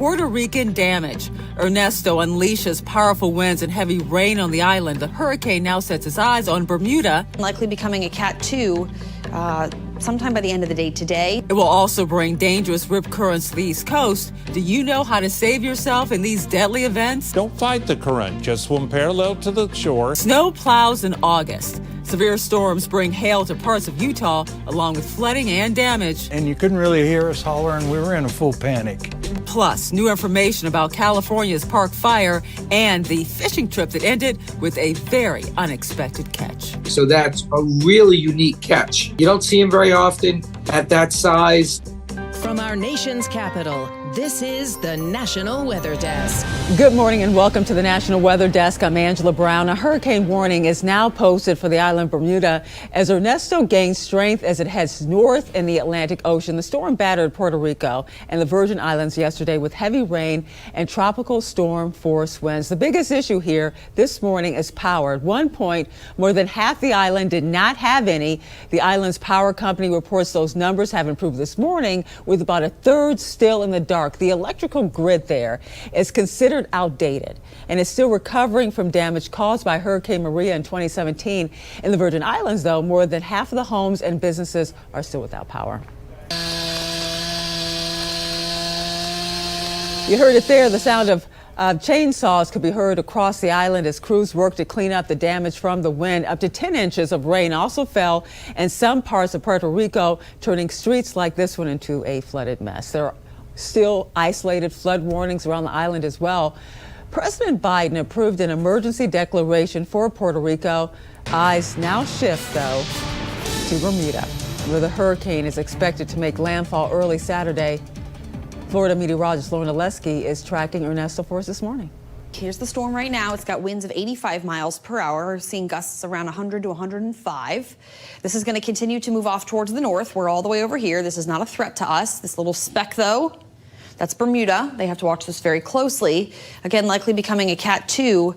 Puerto Rican damage. Ernesto unleashes powerful winds and heavy rain on the island. The hurricane now sets its eyes on Bermuda. Likely becoming a Cat 2 sometime by the end of the day today. It will also bring dangerous rip currents to the East Coast. Do you know how to save yourself in these deadly events? Don't fight the current. Just swim parallel to the shore. Snowplows in August. Severe storms bring hail to parts of Utah, along with flooding and damage. And you couldn't really hear us hollering. We were in a full panic. Plus, new information about California's park fire and the fishing trip that ended with a very unexpected catch. So that's a really unique catch. You don't see them very often at that size. From our nation's capital, this is the National Weather Desk. Good morning and welcome to the National Weather Desk. I'm Angela Brown. A hurricane warning is now posted for the island Bermuda as Ernesto gains strength as it heads north in the Atlantic Ocean. The storm battered Puerto Rico and the Virgin Islands yesterday with heavy rain and tropical storm force winds. The biggest issue here this morning is power. At one point, more than half the island did not have any. The island's power company reports those numbers have improved this morning, with about a third still in the dark. The electrical grid there is considered outdated and is still recovering from damage caused by Hurricane Maria in 2017. In the Virgin Islands, though, more than half of the homes and businesses are still without power. You heard it there. The sound of chainsaws could be heard across the island as crews work to clean up the damage from the wind. Up to 10 inches of rain also fell in some parts of Puerto Rico, turning streets like this one into a flooded mess. There are still isolated flood warnings around the island as well. President Biden approved an emergency declaration for Puerto Rico. Eyes now shift, though, to Bermuda, where the hurricane is expected to make landfall early Saturday. Florida meteorologist Lauren Oleski is tracking Ernesto for us this morning. Here's the storm right now. It's got winds of 85 miles per hour. We're seeing gusts around 100 to 105. This is going to continue to move off towards the north. We're all the way over here. This is not a threat to us. This little speck, though, that's Bermuda. They have to watch this very closely. Again, likely becoming a Cat 2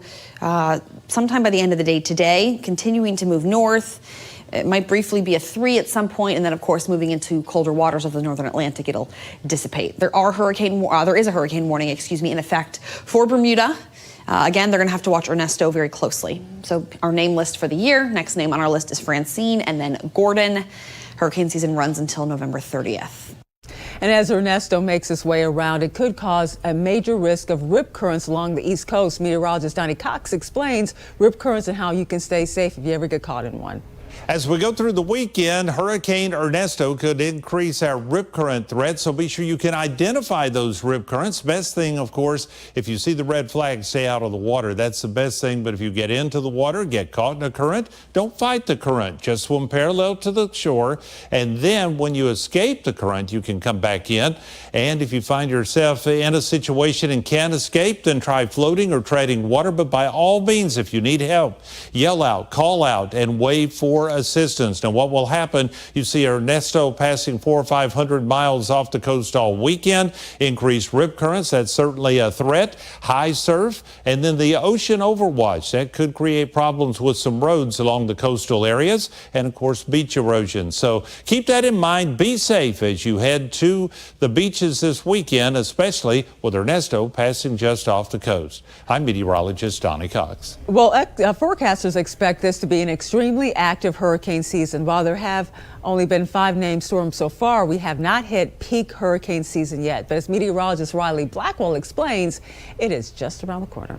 sometime by the end of the day today, continuing to move north. It might briefly be a 3 at some point, and then, of course, moving into colder waters of the northern Atlantic, it'll dissipate. There is a hurricane warning, in effect for Bermuda. Again, they're going to have to watch Ernesto very closely. So our name list for the year, next name on our list is Francine, and then Gordon. Hurricane season runs until November 30th. And as Ernesto makes its way around, it could cause a major risk of rip currents along the East Coast. Meteorologist Donnie Cox explains rip currents and how you can stay safe if you ever get caught in one. As we go through the weekend, Hurricane Ernesto could increase our rip current threat, so be sure you can identify those rip currents. Best thing, of course, if you see the red flag, stay out of the water. That's the best thing. But if you get into the water, get caught in a current, don't fight the current. Just swim parallel to the shore. And then when you escape the current, you can come back in. And if you find yourself in a situation and can't escape, then try floating or treading water. But by all means, if you need help, yell out, call out, and wave for assistance. Now, what will happen? You see Ernesto passing 400 or 500 miles off the coast all weekend. Increased rip currents, that's certainly a threat. High surf, and then the ocean overwatch. That could create problems with some roads along the coastal areas, and of course, beach erosion. So keep that in mind. Be safe as you head to the beaches this weekend, especially with Ernesto passing just off the coast. I'm meteorologist Donnie Cox. Well, forecasters expect this to be an extremely active hurricane season. While there have only been 5 named storms so far, we have not hit peak hurricane season yet. But as meteorologist Riley Blackwell explains, it is just around the corner.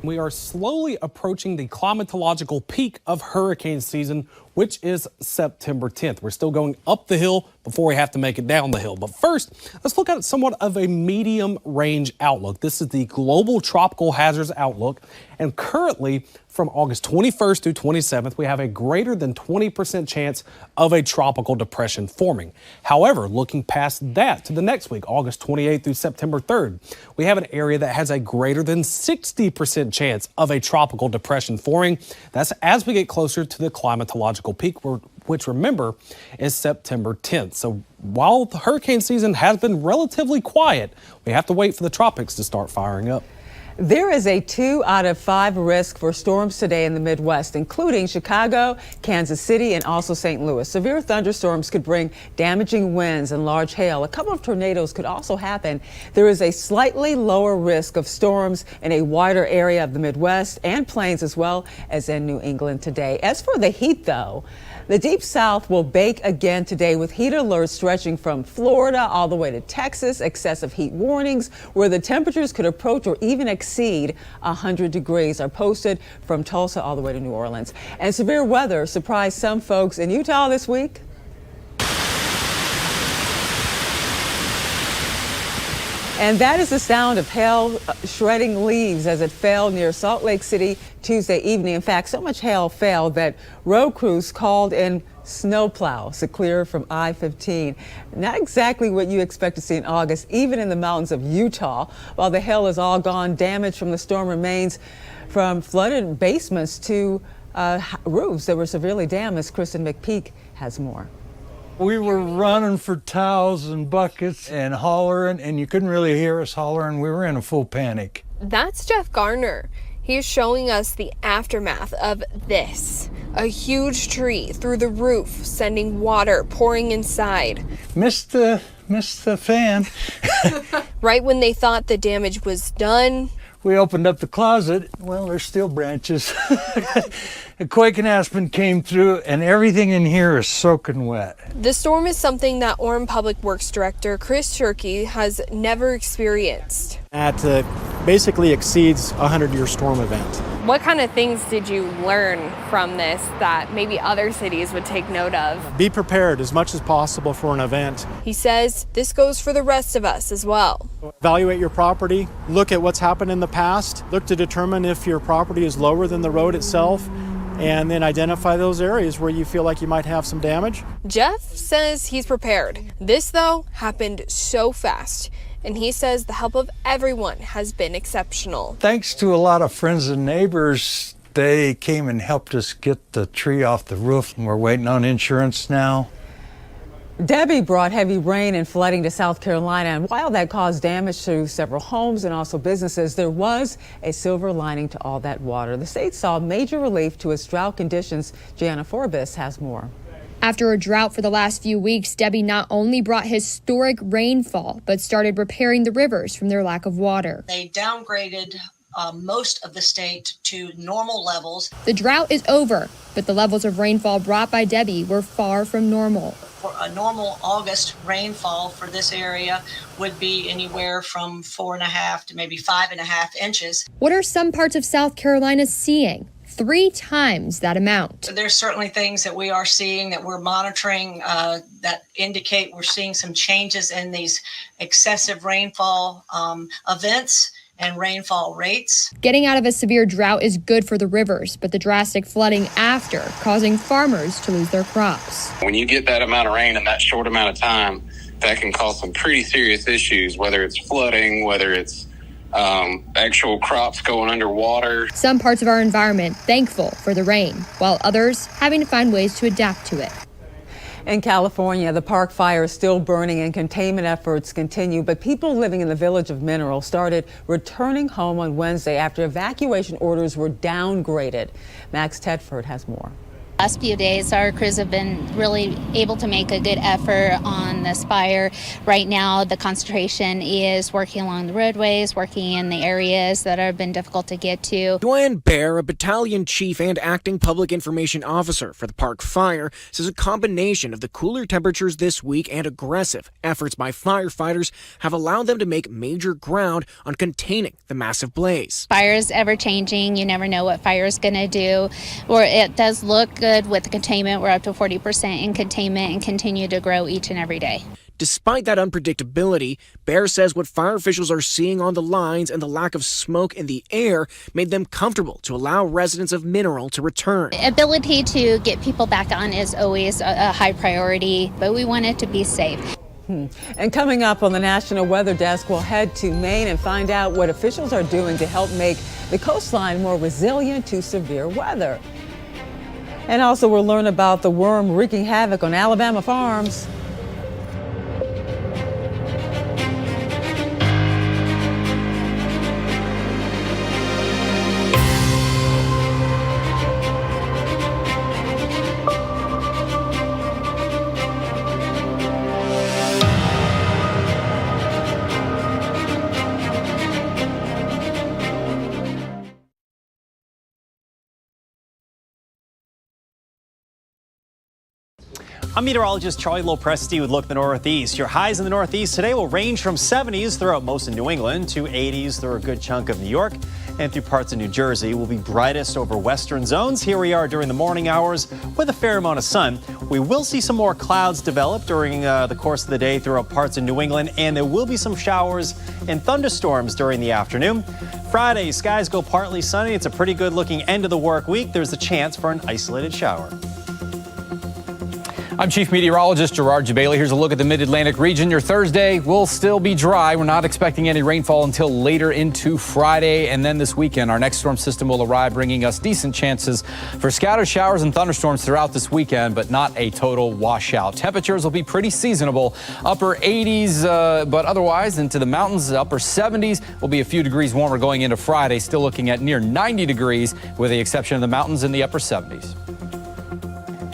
We are slowly approaching the climatological peak of hurricane season, which is September 10th. We're still going up the hill before we have to make it down the hill. But first, let's look at somewhat of a medium range outlook. This is the Global Tropical Hazards Outlook. And currently, from August 21st through 27th, we have a greater than 20% chance of a tropical depression forming. However, looking past that to the next week, August 28th through September 3rd, we have an area that has a greater than 60% chance of a tropical depression forming. That's as we get closer to the climatological peak, which, remember, is September 10th. So while the hurricane season has been relatively quiet, we have to wait for the tropics to start firing up. There is a 2 out of 5 risk for storms today in the Midwest, including Chicago, Kansas City, and also St. Louis. Severe thunderstorms could bring damaging winds and large hail. A couple of tornadoes could also happen. There is a slightly lower risk of storms in a wider area of the Midwest and plains as well as in New England today. As for the heat, though, the Deep South will bake again today with heat alerts stretching from Florida all the way to Texas, excessive heat warnings where the temperatures could approach or even exceed 100 degrees are posted from Tulsa all the way to New Orleans. And severe weather surprised some folks in Utah this week. And that is the sound of hail shredding leaves as it fell near Salt Lake City Tuesday evening. In fact, so much hail fell that road crews called in snowplows to clear from I-15. Not exactly what you expect to see in August, even in the mountains of Utah. While the hail is all gone, damage from the storm remains, from flooded basements to roofs that were severely damaged. Kristen McPeak has more. We were running for towels and buckets and hollering, and you couldn't really hear us hollering. We were in a full panic. That's Jeff Garner. He's showing us the aftermath of this. A huge tree through the roof, sending water pouring inside. Missed the fan. Right when they thought the damage was done, We opened up the closet. Well, there's still branches. A quake and aspen came through, and everything in here is soaking wet. the storm is something that Orem Public Works Director Chris Shirkey has never experienced. That basically exceeds a 100-year storm event. What kind of things did you learn from this that maybe other cities would take note of? Be prepared as much as possible for an event. He says this goes for the rest of us as well. Evaluate your property, look at what's happened in the past, look to determine if your property is lower than the road itself, and then identify those areas where you feel like you might have some damage. Jeff says he's prepared. This, though, happened so fast. And he says the help of everyone has been exceptional. Thanks to a lot of friends and neighbors, they came and helped us get the tree off the roof, and we're waiting on insurance now. Debbie brought heavy rain and flooding to South Carolina, and while that caused damage to several homes and also businesses, there was a silver lining to all that water. The state saw major relief to its drought conditions. Gianna Forbes has more. After a drought for the last few weeks, Debbie not only brought historic rainfall, but started repairing the rivers from their lack of water. They downgraded most of the state to normal levels. The drought is over, but the levels of rainfall brought by Debbie were far from normal. For a normal August rainfall for this area would be anywhere from 4.5 to maybe 5.5 inches. What are some parts of South Carolina seeing? 3 times that amount. There's certainly things that we are seeing that we're monitoring that indicate we're seeing some changes in these excessive rainfall events and rainfall rates. Getting out of a severe drought is good for the rivers, but the drastic flooding after causing farmers to lose their crops. When you get that amount of rain in that short amount of time, that can cause some pretty serious issues, whether it's flooding, whether it's actual crops going underwater. Some parts of our environment thankful for the rain, while others having to find ways to adapt to it. In California, the park fire is still burning and containment efforts continue, but people living in the village of Mineral started returning home on Wednesday after evacuation orders were downgraded. Max Tedford has more. Last few days, our crews have been really able to make a good effort on this fire. Right now, the concentration is working along the roadways, working in the areas that have been difficult to get to. Dwayne Bear, a battalion chief and acting public information officer for the park fire, says a combination of the cooler temperatures this week and aggressive efforts by firefighters have allowed them to make major ground on containing the massive blaze. Fire is ever changing. You never know what fire is going to do, or it does look good with the containment. We're up to 40% in containment and continue to grow each and every day. Despite that unpredictability, Bear says what fire officials are seeing on the lines and the lack of smoke in the air made them comfortable to allow residents of Mineral to return. Ability to get people back on is always a high priority, but we want it to be safe. And coming up on the National Weather Desk, we'll head to Maine and find out what officials are doing to help make the coastline more resilient to severe weather. And also we'll learn about the worm wreaking havoc on Alabama farms. I'm meteorologist Charlie Lopresti with Look at the Northeast. Your highs in the Northeast today will range from 70s throughout most of New England to 80s through a good chunk of New York and through parts of New Jersey. Will be brightest over western zones. Here we are during the morning hours with a fair amount of sun. We will see some more clouds develop during the course of the day throughout parts of New England, and there will be some showers and thunderstorms during the afternoon. Friday, skies go partly sunny. It's a pretty good looking end of the work week. There's a chance for an isolated shower. I'm Chief Meteorologist Gerard Jabali. Here's a look at the Mid-Atlantic region. Your Thursday will still be dry. We're not expecting any rainfall until later into Friday. And then this weekend, our next storm system will arrive, bringing us decent chances for scattered showers and thunderstorms throughout this weekend, but not a total washout. Temperatures will be pretty seasonable. Upper 80s, but otherwise into the mountains, upper 70s. Will be a few degrees warmer going into Friday. Still looking at near 90 degrees with the exception of the mountains in the upper 70s.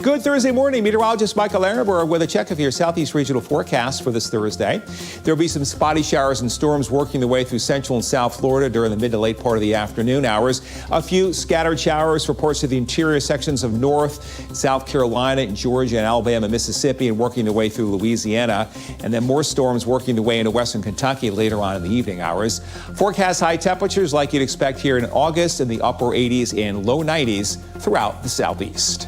Good Thursday morning. Meteorologist Michael Arenberg with a check of your southeast regional forecast for this Thursday. There will be some spotty showers and storms working their way through central and south Florida during the mid to late part of the afternoon hours. A few scattered showers for parts of the interior sections of North, South Carolina, Georgia, and Alabama, Mississippi, and working their way through Louisiana. And then more storms working their way into western Kentucky later on in the evening hours. Forecast high temperatures like you'd expect here in August in the upper 80s and low 90s throughout the southeast.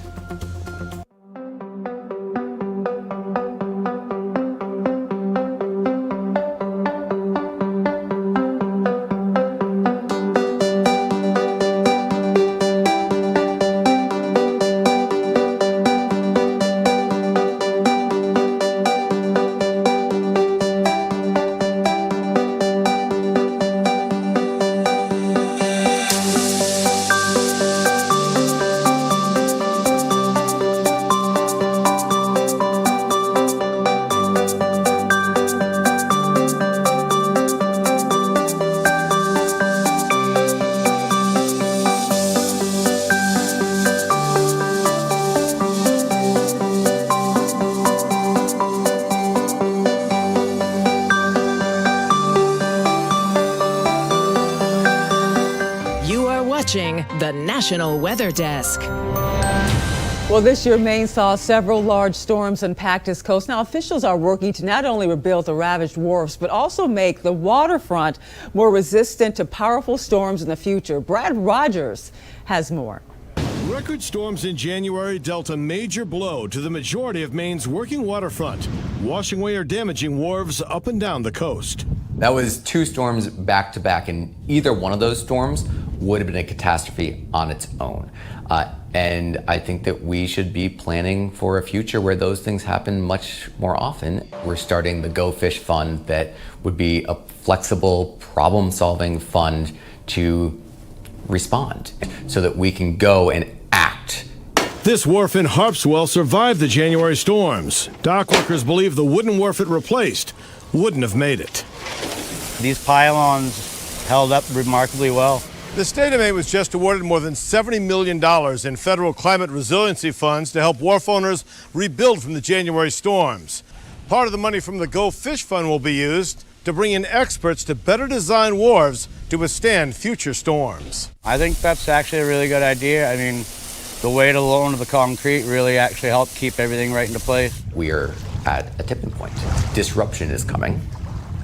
The National Weather Desk. Well, this year, Maine saw several large storms impact its coast. Now, officials are working to not only rebuild the ravaged wharfs, but also make the waterfront more resistant to powerful storms in the future. Brad Rogers has more. Record storms in January dealt a major blow to the majority of Maine's working waterfront, washing away or damaging wharves up and down the coast. That was two storms back to back, and either one of those storms would have been a catastrophe on its own. And I think that we should be planning for a future where those things happen much more often. We're starting the Go Fish Fund that would be a flexible, problem-solving fund to respond so that we can go and act. This wharf in Harpswell survived the January storms. Dock workers believe the wooden wharf it replaced wouldn't have made it. These pylons held up remarkably well. The state of Maine was just awarded more than $70 million in federal climate resiliency funds to help wharf owners rebuild from the January storms. Part of the money from the Go Fish Fund will be used to bring in experts to better design wharves to withstand future storms. I think that's actually a really good idea. I mean, the weight alone of the concrete really actually helped keep everything right into place. We are at a tipping point. Disruption is coming,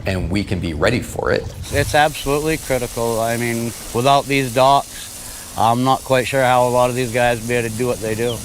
and we can be ready for it. It's absolutely critical. I mean, without these docks, I'm not quite sure how a lot of these guys would be able to do what they do.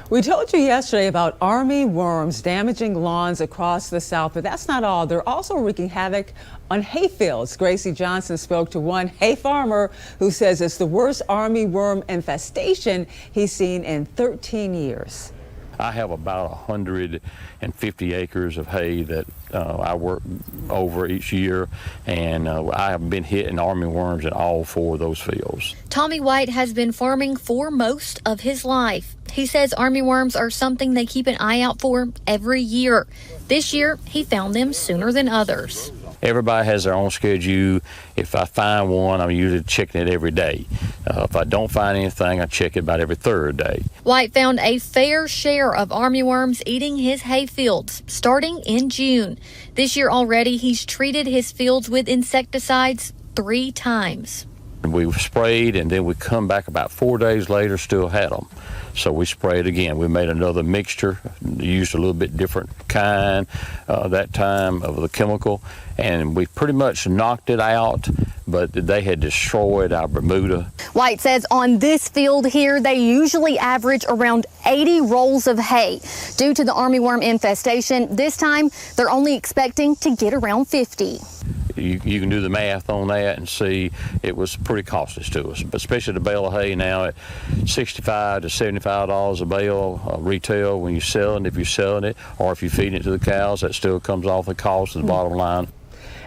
We told you yesterday about army worms damaging lawns across the South, but that's not all. They're also wreaking havoc on hayfields. Gracie Johnson spoke to one hay farmer who says it's the worst army worm infestation he's seen in 13 years. I have about 150 acres of hay that I work over each year, and I have been hitting army worms in all 4 of those fields. Tommy White has been farming for most of his life. He says army worms are something they keep an eye out for every year. This year, he found them sooner than others. Everybody has their own schedule. If I find one, I'm usually checking it every day. If I don't find anything, I check it about every 3rd day. White found a fair share of army worms eating his hay fields, starting in June. This year already, he's treated his fields with insecticides 3 times. We sprayed, and then we come back about 4 days later, still had them. So we sprayed again. We made another mixture, used a little bit different kind that time of the chemical, and we pretty much knocked it out, but they had destroyed our Bermuda. White says on this field here, they usually average around 80 rolls of hay. Due to the armyworm infestation, this time they're only expecting to get around 50. You can do the math on that and see it was pretty costly to us, but especially the bale of hay now at $65 to $75 a bale retail when you're selling, if you're selling it, or if you're feeding it to the cows, that still comes off the cost of the bottom line.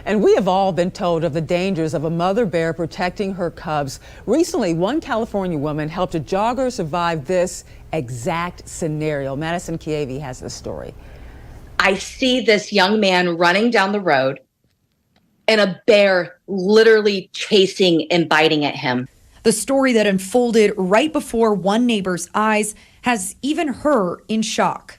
And we have all been told of the dangers of a mother bear protecting her cubs. Recently, one California woman helped a jogger survive this exact scenario. Madison Kiavi has the story. I see this young man running down the road and a bear literally chasing and biting at him. The story that unfolded right before one neighbor's eyes has even her in shock.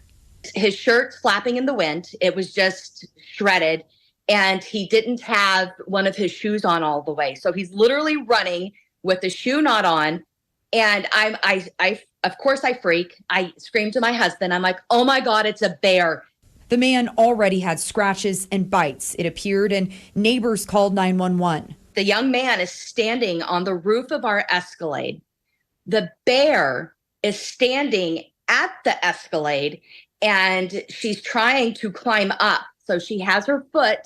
His shirt flapping in the wind. It was just shredded. And he didn't have one of his shoes on all the way. So he's literally running with the shoe not on. And I of course I freak. I scream to my husband. I'm like, oh my God, it's a bear. The man already had scratches and bites, it appeared, and neighbors called 911. The young man is standing on the roof of our Escalade. The bear is standing at the Escalade, and she's trying to climb up. So she has her foot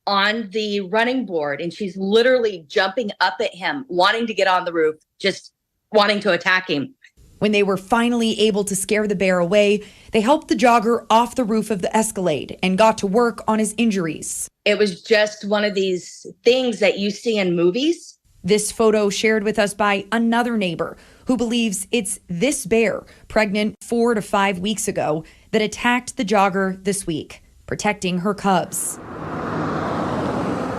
on the running board, and she's literally jumping up at him, wanting to get on the roof, just wanting to attack him. When they were finally able to scare the bear away, they helped the jogger off the roof of the Escalade and got to work on his injuries. It was just one of these things that you see in movies. This photo shared with us by another neighbor who believes it's this bear, pregnant 4 to 5 weeks ago, that attacked the jogger this week, protecting her cubs.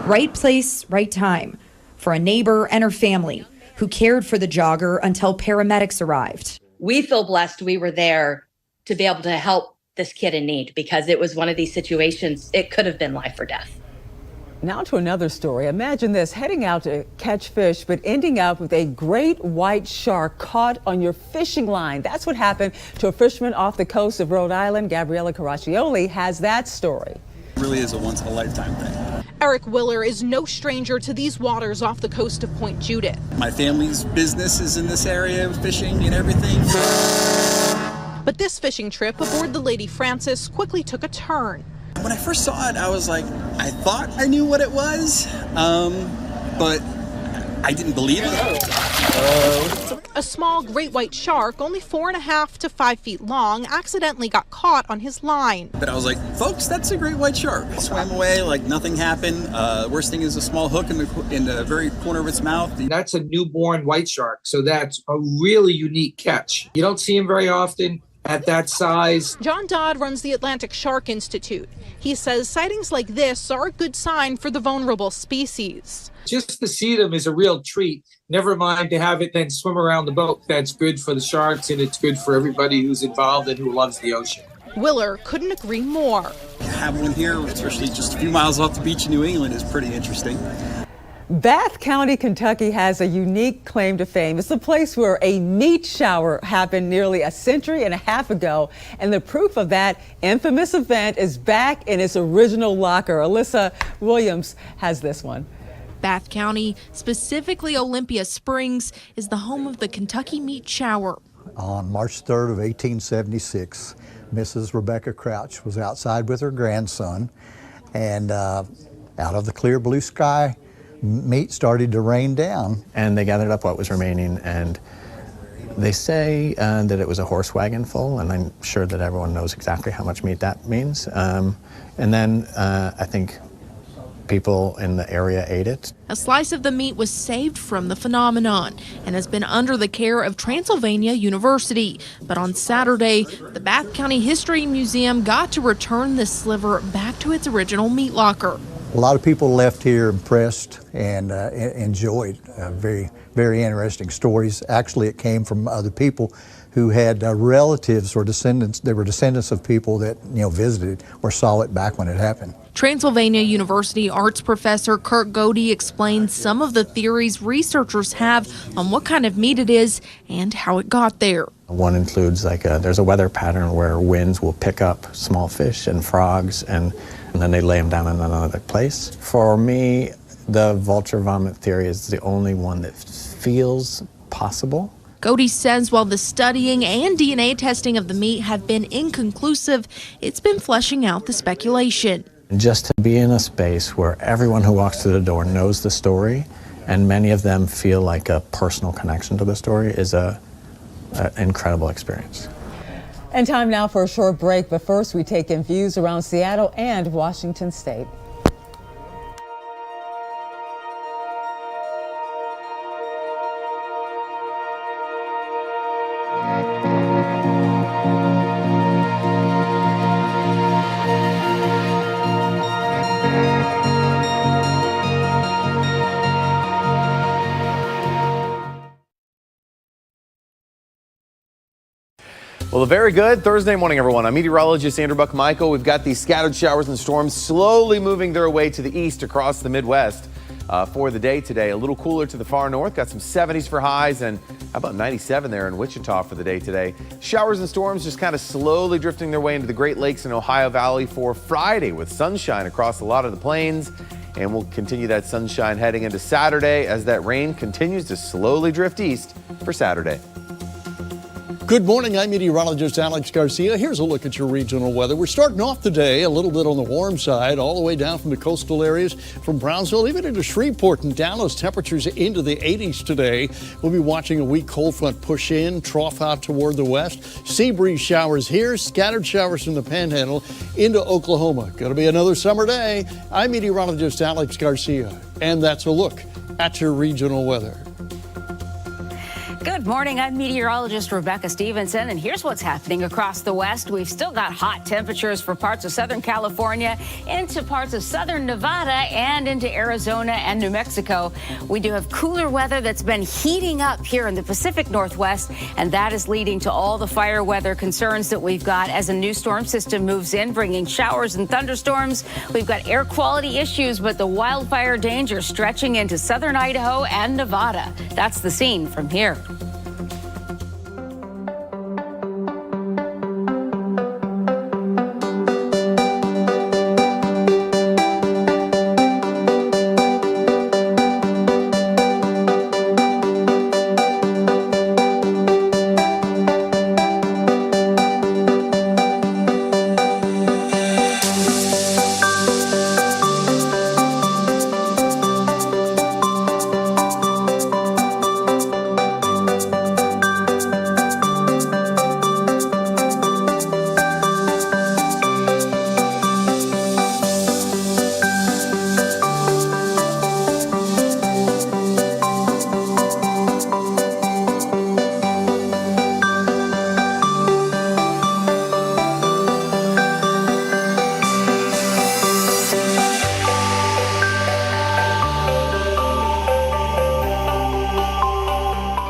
Right place, right time for a neighbor and her family who cared for the jogger until paramedics arrived. We feel blessed we were there to be able to help this kid in need, because it was one of these situations, it could have been life or death. Now to another story. Imagine this, heading out to catch fish, but ending up with a great white shark caught on your fishing line. That's what happened to a fisherman off the coast of Rhode Island. Gabriella Caraccioli has that story. It really is a once-in-a-lifetime thing. Eric Willer is no stranger to these waters off the coast of Point Judith. My family's business is in this area, fishing and everything. But this fishing trip aboard the Lady Francis quickly took a turn. When I first saw it, I was like, I thought I knew what it was, but I didn't believe it. A small great white shark, only 4.5 to 5 feet long, accidentally got caught on his line. But I was like, folks, that's a great white shark. It swam away like nothing happened. The worst thing is a small hook in the very corner of its mouth. That's a newborn white shark, so that's a really unique catch. You don't see them very often at that size. John Dodd runs the Atlantic Shark Institute. He says sightings like this are a good sign for the vulnerable species. Just to see them is a real treat. Never mind to have it then swim around the boat. That's good for the sharks, and it's good for everybody who's involved and who loves the ocean. Willer couldn't agree more. Having one here, especially just a few miles off the beach in New England, is pretty interesting. Bath County, Kentucky has a unique claim to fame. It's the place where a meat shower happened nearly a century and a half ago. And the proof of that infamous event is back in its original locker. Alyssa Williams has this one. Bath County, specifically Olympia Springs, is the home of the Kentucky Meat Shower. On March 3rd of 1876, Mrs. Rebecca Crouch was outside with her grandson, and out of the clear blue sky, meat started to rain down. And they gathered up what was remaining, and they say that it was a horse wagon full, and I'm sure that everyone knows exactly how much meat that means. And then I think people in the area ate it. A slice of the meat was saved from the phenomenon and has been under the care of Transylvania University. But on Saturday, the Bath County History Museum got to return this sliver back to its original meat locker. A lot of people left here impressed and enjoyed very, very interesting stories. Actually, it came from other people who had relatives or descendants. They were descendants of people that visited or saw it back when it happened. Transylvania University arts professor Kurt Godey explains some of the theories researchers have on what kind of meat it is and how it got there. One includes there's a weather pattern where winds will pick up small fish and frogs and then they lay them down in another place. For me, the vulture vomit theory is the only one that feels possible. Godey says while the studying and DNA testing of the meat have been inconclusive, it's been fleshing out the speculation. Just to be in a space where everyone who walks through the door knows the story and many of them feel like a personal connection to the story is an incredible experience. And time now for a short break, but first we take in views around Seattle and Washington State. Well, a very good Thursday morning, everyone. I'm meteorologist Andrew Buck-Michael. We've got these scattered showers and storms slowly moving their way to the east across the Midwest for the day today. A little cooler to the far north. Got some 70s for highs and how about 97 there in Wichita for the day today. Showers and storms just kind of slowly drifting their way into the Great Lakes and Ohio Valley for Friday with sunshine across a lot of the plains. And we'll continue that sunshine heading into Saturday as that rain continues to slowly drift east for Saturday. Good morning, I'm meteorologist Alex Garcia. Here's a look at your regional weather. We're starting off the day a little bit on the warm side, all the way down from the coastal areas, from Brownsville even into Shreveport and Dallas. Temperatures into the 80s today. We'll be watching a weak cold front push in, trough out toward the west. Sea breeze showers here, scattered showers from the Panhandle into Oklahoma. Going to be another summer day. I'm meteorologist Alex Garcia, and that's a look at your regional weather. Good morning. I'm meteorologist Rebecca Stevenson, and here's what's happening across the West. We've still got hot temperatures for parts of Southern California, into parts of Southern Nevada, and into Arizona and New Mexico. We do have cooler weather that's been heating up here in the Pacific Northwest, and that is leading to all the fire weather concerns that we've got as a new storm system moves in, bringing showers and thunderstorms. We've got air quality issues, but the wildfire danger stretching into southern Idaho and Nevada. That's the scene from here.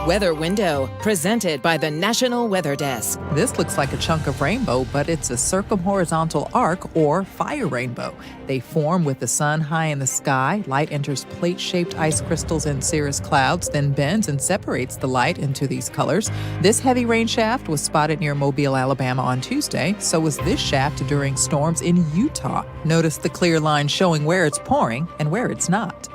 Weather Window, presented by the National Weather Desk. This looks like a chunk of rainbow, but it's a circumhorizontal arc or fire rainbow. They form with the sun high in the sky. Light enters plate-shaped ice crystals in cirrus clouds, then bends and separates the light into these colors. This heavy rain shaft was spotted near Mobile, Alabama on Tuesday. So was this shaft during storms in Utah. Notice the clear line showing where it's pouring and where it's not.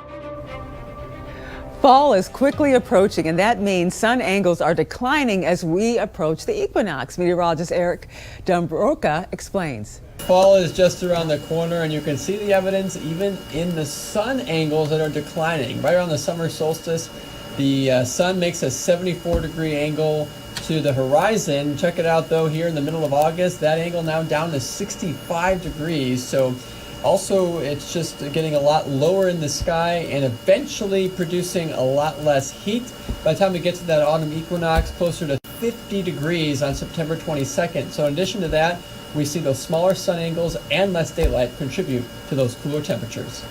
Fall is quickly approaching, and that means sun angles are declining as we approach the equinox. Meteorologist Eric Dombroka explains. Fall is just around the corner, and you can see the evidence even in the sun angles that are declining. Right around the summer solstice, the sun makes a 74-degree angle to the horizon. Check it out, though, here in the middle of August, that angle now down to 65 degrees. So also, it's just getting a lot lower in the sky and eventually producing a lot less heat. By the time we get to that autumn equinox, closer to 50 degrees on September 22nd. So in addition to that, we see those smaller sun angles and less daylight contribute to those cooler temperatures.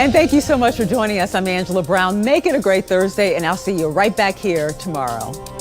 And thank you so much for joining us. I'm Angela Brown. Make it a great Thursday, and I'll see you right back here tomorrow.